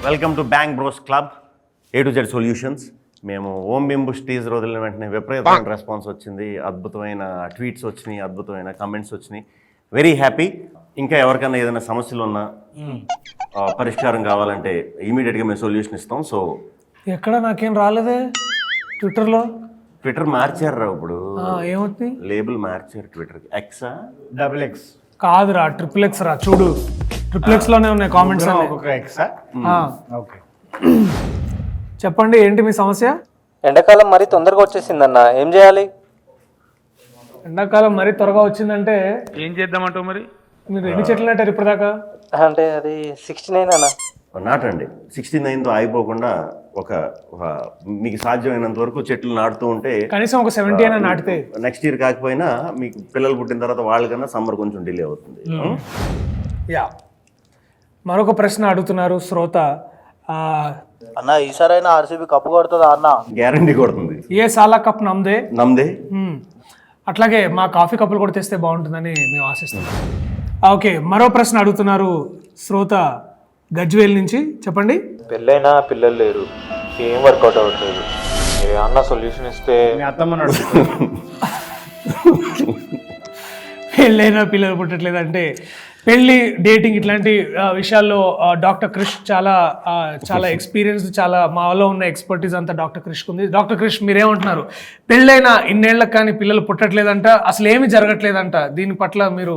Welcome to bank bros club A to Z solutions. మేము ఓం బింబుష్ teaser వదిలిన వెంటనే విపరీతమైన రెస్పాన్స్ వచ్చింది, అద్భుతమైన ట్వీట్స్ వచ్చినాయి, అద్భుతమైన కమెంట్స్ వచ్చినాయి. Very happy. ఇంకా ఎవరికైనా ఏదైనా సమస్యలు ఉన్నా పరిష్కారం కావాలంటే ఇమీడియట్గా మేము సొల్యూషన్ ఇస్తాం. సో ఎక్కడ నాకేం రాలేదే ట్విట్టర్ మార్చారు ఇప్పుడు, ఏమవుతుంది? లేబుల్ మార్చారు ట్విట్టర్కి. ఎక్సా XX కాదురా, XXX రా. చూడు XXX లోనే ఉన్నాయి కామెంట్స్. ఓకే, చెప్పండి, ఏంటి మీ సమస్య? ఎండాకాలం మరీ తొందరగా వచ్చేసిందన్న, ఏం చేయాలి? ఎండాకాలం మరీ త్వరగా వచ్చిందంటే ఏం చేద్దామంటావు మరి? మీరు ఎన్ని చెట్లు నాటారు ఇప్పటిదాకా? అంటే అది 69 అన్న. నాటండి. 69తో ఆగిపోకుండా ఒక మీకు సాధ్యమైనంత వరకు చెట్లు నాటుతూ ఉంటే కనీసం ఒక 70 అయినా నాటితే నెక్స్ట్ ఇయర్ కాకపోయినా మీకు పిల్లలు పుట్టిన తర్వాత వాళ్ళకన్నా సమ్మర్ కొంచెం డిలే అవుతుంది. యా, మరొక ప్రశ్న అడుగుతున్నారు శ్రోత. అన్న ఈసారైనా ఆర్సీబీ కప్పు కొడుతుందా అన్న? గ్యారంటీ కొడుతుంది. ఏ సాలా కప్ నమ్దే. అట్లాగే మా కాఫీ కప్పులు కూడా తెస్తే బాగుంటుందని మేము ఆశిస్తున్నాం. ఓకే, మరో ప్రశ్న అడుగుతున్నారు శ్రోత గజ్వేల్ నుంచి. చెప్పండి. పెళ్ళైనా పిల్లలు లేరు, ఏం వర్కౌట్ అవ్వట్లేదు, ఏమన్నా సొల్యూషన్ ఇస్తే. మీ అత్తమ్మ పెళ్ళైనా పిల్లలు పుట్టట్లేదు అంటే పెళ్ళి, డేటింగ్ ఇట్లాంటి విషయాల్లో డాక్టర్ క్రిష్ చాలా ఎక్స్పీరియన్స్, చాలా మాలో ఉన్న ఎక్స్పర్టీస్ అంతా డాక్టర్ క్రిష్కి ఉంది. డాక్టర్ క్రిష్, మీరేమంటున్నారు? పెళ్ళైనా ఇన్నేళ్లకు కానీ పిల్లలు పుట్టట్లేదంట, అసలు ఏమీ జరగట్లేదంట. దీని పట్ల మీరు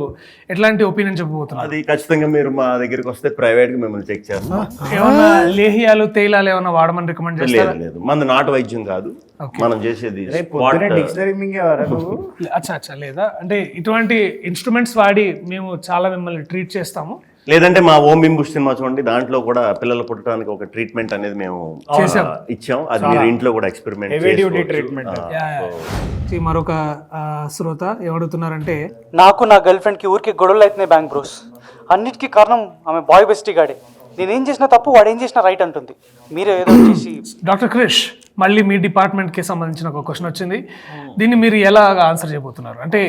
ఎట్లాంటి ఒపీనియన్ చెప్పబోతున్నారు? అది ఖచ్చితంగా మీరు మా దగ్గరికి వస్తే ప్రైవేట్గా మిమ్మల్ని చెక్ చేస్తాం. ఏమన్నా లేహ్యాలు, తేలాలు ఏమన్నా వాడమని రికమెండ్ చేస్తారా? లేదు, మంది నాటు వైద్యం కాదు మనం చేసేది. అచ్చా, లేదా అంటే ఇటువంటి ఇన్స్ట్రుమెంట్స్ వాడి మేము చాలా మిమ్మల్ని ట్రీట్ చేస్తాము. లేదంటే మా ఓం బింబుష్ సినిమా చూడండి, దాంట్లో కూడా పిల్లలు పుట్టడానికి ఒక ట్రీట్మెంట్ అనేది మేము ఇచ్చాం. అది మీరు ఇంట్లో కూడా ఎక్స్పెరిమెంట్ ట్రీట్మెంట్. మరొక శ్రోత ఏమడుగుతున్నారంటే, నాకు నా గర్ల్ ఫ్రెండ్కి ఊరికి గొడవలు అవుతున్నాయి బ్యాంక్ బ్రోస్. అన్నిటికీ కారణం ఆమె బాయ్ బెస్టీ గాడే. నేనేం చేసినా తప్పు, వాడు ఏం చేసినా రైట్ అంటుంది. మీరే ఏదో చేసి. డాక్టర్ క్రిష్, మళ్ళీ మీ డిపార్ట్మెంట్కి సంబంధించిన ఒక క్వశ్చన్ వచ్చింది. దీన్ని మీరు ఎలా ఆన్సర్ చేయబోతున్నారు? అంటే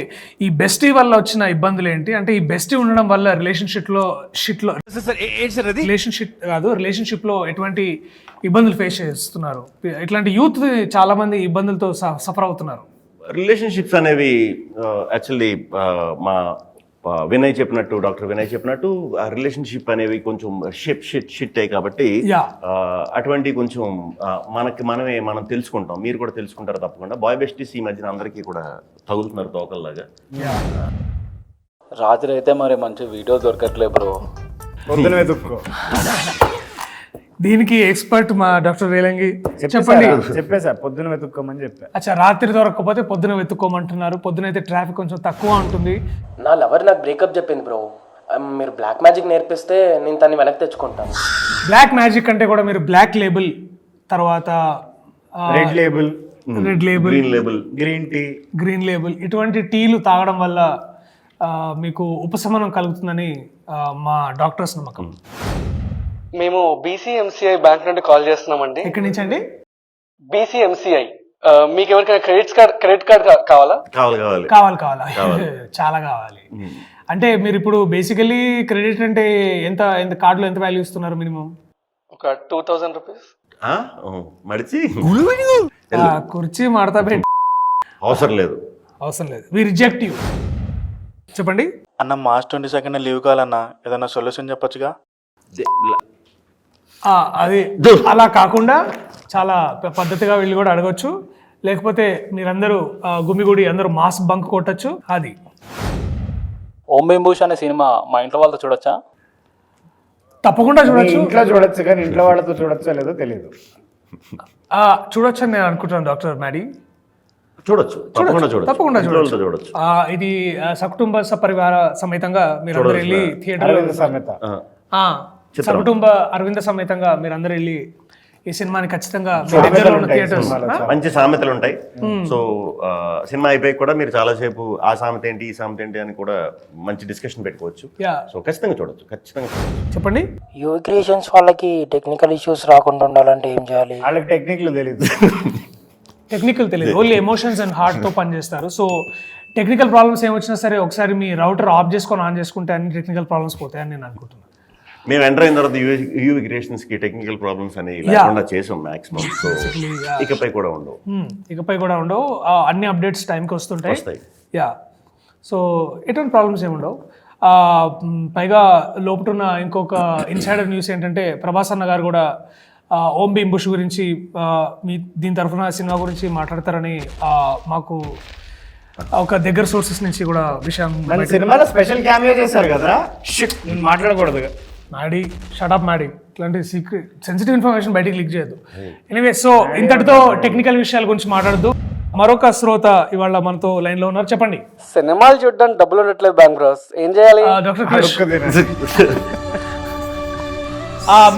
ఈ బెస్టీ వల్ల వచ్చిన ఇబ్బందులు ఏంటి? అంటే ఈ బెస్టీ ఉండడం వల్ల రిలేషన్షిప్లో ఎటువంటి ఇబ్బందులు ఫేస్ చేస్తున్నారు? ఇట్లాంటి యూత్ చాలా మంది ఇబ్బందులతో సఫర్ అవుతున్నారు. రిలేషన్షిప్స్ అనేవి యాక్చువల్లీ మా డాక్టర్ వినయ్ చెప్పినట్టు రిలేషన్షిప్ అనేవి కొంచెం షిట్ అయ్యి కాబట్టి అటువంటి కొంచెం మనం తెలుసుకుంటాం, మీరు కూడా తెలుసుకుంటారు తప్పకుండా. బాయ్ బెస్టీస్ ఈ మధ్యన అందరికీ కూడా తగులుతున్నారు తోకల్లాగా. రాత్రి అయితే మరి మంచి వీడియో దొరకట్లే బ్రో. పొద్దున వెతుక్కో. దీనికి ఎక్స్పర్ట్ మా డాక్టర్ రేలంగి. చెప్పండి. చెప్పేసా, పొద్దున వెతుక్కోమని చెప్పా. అచ్చా, రాత్రి దొరకకపోతే పొద్దున వెతుక్కోమంటున్నారు. పొద్దున అయితే ట్రాఫిక్ కొంచెం తక్కువ ఉంటుంది. నా లవర్ నాకు బ్రేకప్ చెప్పింది బ్రో. మీరు బ్లాక్ మ్యాజిక్ నేర్పిస్తే నేను తన్ని వెనక్కి తెచ్చుకుంటాను. బ్లాక్ మ్యాజిక్ అంటే కూడా మీరు బ్లాక్ లేబుల్, తర్వాత రెడ్ లేబుల్, గ్రీన్ లేబుల్ ఇటువంటి టీలు తాగడం వల్ల మీకు ఉపశమనం కలుగుతుందని మా డాక్టర్స్ నమ్మకం. మేము BCMCI బ్యాంక్ నుండి కాల్ చేస్తున్నామండి. ఎక్కడి నుంచి అండి? BCMCI. మీకు ఎవరికైనా క్రెడిట్ కార్డ్ కావాలా? కావాలా? చాలా కావాలి. అంటే మీరు ఇప్పుడు బేసికలీ క్రెడిట్ అంటే ఎంత కార్డులో ఎంత వాల్యూ ఇస్తున్నారు? మినిమం ఒక 2000 రూపీస్. మడిచి కుర్చీ మడతా పెట్టి అవసరం లేదు. We reject you. చెప్పండి అన్న. March 22 లీవ్ కావాలన్నా, ఏదన్నా సొల్యూషన్ చెప్పొచ్చుగా? అది అలా కాకుండా చాలా పద్ధతిగా వెళ్ళి కూడా అడగచ్చు. లేకపోతే మీరందరూ గుమిగుడి అందరూ మాస్ బంక్ కొట్టచ్చు. అది ఓం బింబుష్ అనే సినిమా మా ఇంట్లో వాళ్ళతో చూడొచ్చా? తప్పకుండా చూడొచ్చు. ఇంట్లో చూడొచ్చు, కానీ ఇంట్లో వాళ్ళతో చూడొచ్చో లేదో తెలియదు. చూడొచ్చు అని నేను అనుకుంటున్నాను డాక్టర్ మ్యాడీ. చూడొచ్చు. తప్పకుండా చూడొచ్చు. ఇది సకుటుంబ సపరివార సమేతంగా మీరందరూ వెళ్ళి థియేటర్ సకుటుంబ అరవింద సమేతంగా మీరందరూ వెళ్ళి ఈ సినిమాని ఖచ్చితంగా మంచి సామెతలు ఉంటాయి. సో సినిమా అయిపోయి కూడా మీరు చాలాసేపు ఆ సామెత ఏంటి, ఈ సామెత ఏంటి అని కూడా మంచి డిస్కషన్ పెట్టుకోవచ్చు. సో ఖచ్చితంగా చూడొచ్చు. చెప్పండి. యూత్ క్రియేషన్స్ వాళ్ళకి టెక్నికల్ ఇష్యూస్ రాకుండా ఉండాలంటే ఏం చేయాలి? వాళ్ళకి టెక్నికల్ తెలియదు, ఓన్లీ ఎమోషన్స్ అండ్ హార్ట్తో పనిచేస్తారు. సో టెక్నికల్ ప్రాబ్లమ్స్ ఏమొచ్చినా సరే ఒకసారి మీ రౌటర్ ఆఫ్ చేసుకొని ఆన్ చేసుకుంటే అన్ని టెక్నికల్ ప్రాబ్లమ్స్ పోతాయని నేను అనుకుంటున్నాను. మేము ఎంటర్ అయిన తర్వాత యూవి క్రియేషన్స్ కి టెక్నికల్ ప్రాబ్లమ్స్ అనేవి లేకుండా చేసాం మాక్సిమం. సో ఇకపై కూడా ఉండవు. ఇకపై కూడా ఉండవు. అన్ని అప్డేట్స్ టైంకి వస్తుంటాయి. వస్తాయి. యా, సో ఎటువంటి ప్రాబ్లమ్స్ ఏమి ఉండవు. పైగా లోపటున్న ఇంకొక ఇన్సైడర్ న్యూస్ ఏంటంటే ప్రభాస్ అన్న గారు కూడా ఓం భీమ్ బుష్ గురించి మీ దీని తరఫున సినిమా గురించి మాట్లాడతారని మాకు ఒక దగ్గర సోర్సెస్ నుంచి కూడా విషయం. మన సినిమాలో స్పెషల్ క్యామియో చేశారు కదా, షిట్ నేను మాట్లాడకూడదు. మ్యాడీ షటప్ మ్యాడీ, ఇట్లాంటి సీక్రెట్ సెన్సిటివ్ ఇన్ఫర్మేషన్ బయటికి లీక్ చేయొద్దు. ఎనీవే, సో ఇంతటితో టెక్నికల్ విషయాల గురించి మాట్లాడద్దు. మరొక శ్రోత ఇవాళ మనతో లైన్ లో ఉన్నారు. చెప్పండి. సినిమాలు చూడడానికి డబ్బులు ఉండట్లేదు బ్యాంక్ బ్రోస్, ఏం చేయాలి? డాక్టర్ క్రిష్,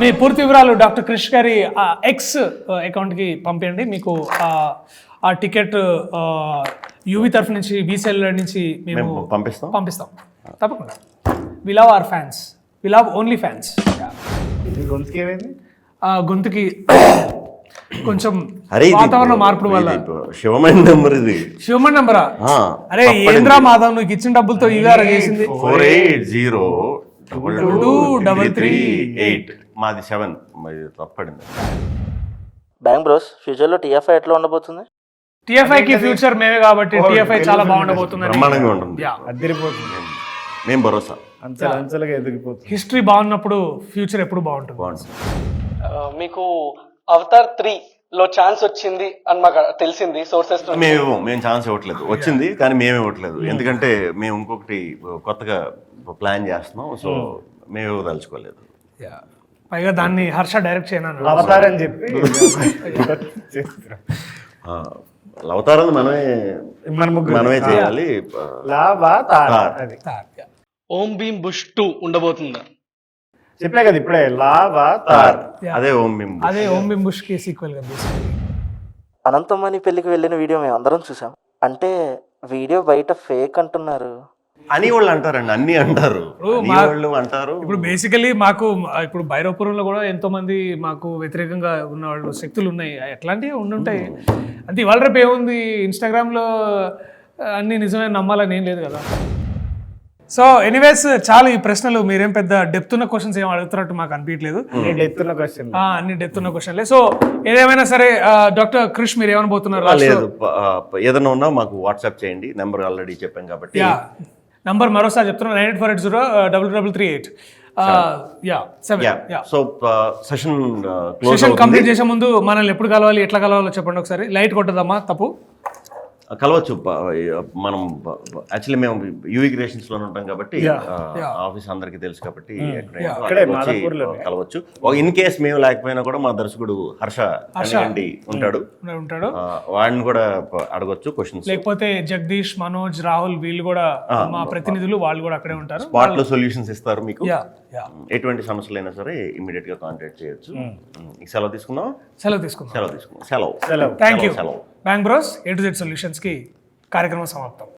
మీ పూర్తి వివరాలు డాక్టర్ క్రిష్ గారి ఎక్స్ అకౌంట్ కి పంపించండి. మీకు ఆ టికెట్ యూవి తరఫు నుంచి బీసీఎల్ నుంచి మేము పంపిస్తాం తప్పకుండా. We love our fans, we love only fans. గొంతుకి ఏమైంది? గొంతుకి కొంచెం వాతావరణ మార్పుల వల్ల. శివమణి నెంబర్ ఇది. శివమణి నెంబరా? అరే ఏంద్రా మాధవ్, నువ్వు ఇచ్చిన డబ్బులతో ఇవాళ చేసింది. 48022338. మాది 7. మరి తప్పడింది. బ్యాంక్ బ్రోస్, ఫ్యూచర్లో టీఎఫ్ఐ ఎట్లా ఉండబోతుంది? టీఎఫ్ఐ కి ఫ్యూచర్ మేమే కాబట్టి టీఎఫ్ఐ చాలా బాగుండబోతుంది. బ్రహ్మాండంగా ఉంటుంది. అద్దరిపోతుంది. మేము భరోసా. అంచెలుగా ఎదిగిపోతుంది. హిస్టరీ బాగున్నప్పుడు ఫ్యూచర్ ఎప్పుడు బాగుంటుంది. మీకు అవతార్ 3 లో ఛాన్స్ వచ్చింది అని మాకు తెలిసింది సోర్సెస్. మేము ఛాన్స్ ఇవ్వట్లేదు. వచ్చింది కానీ మేము ఇవ్వట్లేదు. ఎందుకంటే మేము ఇంకొకటి కొత్తగా ప్లాన్ చేస్తున్నాం. సో మేము ఇవ్వదలుచుకోలేదు. పైగా దాన్ని హర్ష డైరెక్ట్ చేయను అవతారని చెప్పి అవతారాన్ని మనమే చేయాలి. ఓం భీమ్ బుష్ 2 ఉండబోతుందా? చెప్పలే కదా ఇప్పుడే, లావా తార్. అదే ఓం భీమ్ బుష్ కి సీక్వెల్ గా. అనంతమణి పెళ్లికి వెళ్ళిన వీడియో మేము అందరం చూసాం. అంటే వీడియో బయట ఫేక్ అంటున్నారు అని వాళ్ళు అంటారండి. అన్ని అంటారు, వాళ్ళు అంటారు. ఇప్పుడు బేసికలీ మాకు ఇప్పుడు భైరవపురంలో కూడా ఎంతో మంది మాకు వ్యతిరేకంగా ఉన్న వాళ్ళు శక్తులు ఉన్నాయి. ఎట్లాంటివి ఉండుంటాయి. అంటే ఇవాళ రేపు ఏముంది, ఇన్స్టాగ్రామ్ లో అన్ని నిజమే నమ్మాలని ఏం లేదు కదా. సో ఎనీవేస్, చాలా ఈ ప్రశ్నలు మీరేం పెద్ద డెప్త్ ఉన్న క్వశ్చన్స్ ఏం అడుగుతున్నట్టు మాకు అనిపించలేదు. అన్ని డెప్త్ ఉన్న క్వశ్చన్లే. సో ఏదేమైనా సరే డాక్టర్ క్రిష్ మీరు ఏమనబోతున్నారు? లేదు, ఏదైనా ఉన్నా మాకు వాట్సాప్ చేయండి. నెంబర్ ఆల్రెడీ చెప్పాం కాబట్టి. నంబర్ మరోసారి చెప్తున్నా, 9848033338. సో సెషన్ కంప్లీట్ చేసే ముందు మనల్ని ఎప్పుడు కలవాలి, ఎట్లా కలవాలో చెప్పండి ఒకసారి. లైట్ కొట్టదమ్మా, తప్పు కలవచ్చు. మనం యాక్చువల్లీ మేము యూవి క్రియేషన్స్ లో ఉంటాం కాబట్టి ఆఫీస్ అందరికి తెలుసు కాబట్టి కలవచ్చు. ఇన్ కేస్ మేము లేకపోయినా కూడా మా దర్శకుడు హర్ష ఉంటాడు. వాడిని కూడా అడగొచ్చు క్వశ్చన్స్. లేకపోతే జగదీష్, మనోజ్, రాహుల్ వీళ్ళు కూడా మా ప్రతినిధులు, వాళ్ళు కూడా అక్కడే ఉంటారు. స్పాట్ లో సొల్యూషన్స్ ఇస్తారు మీకు. ఎటువంటి సమస్యలైనా సరే ఇమీడియట్ గా కాంటాక్ట్ చేయొచ్చు. సెలవు తీసుకుందాం. Thank you. సెలవు. Bank Bros A to Z solutions కి కార్యక్రమం సమాప్తం.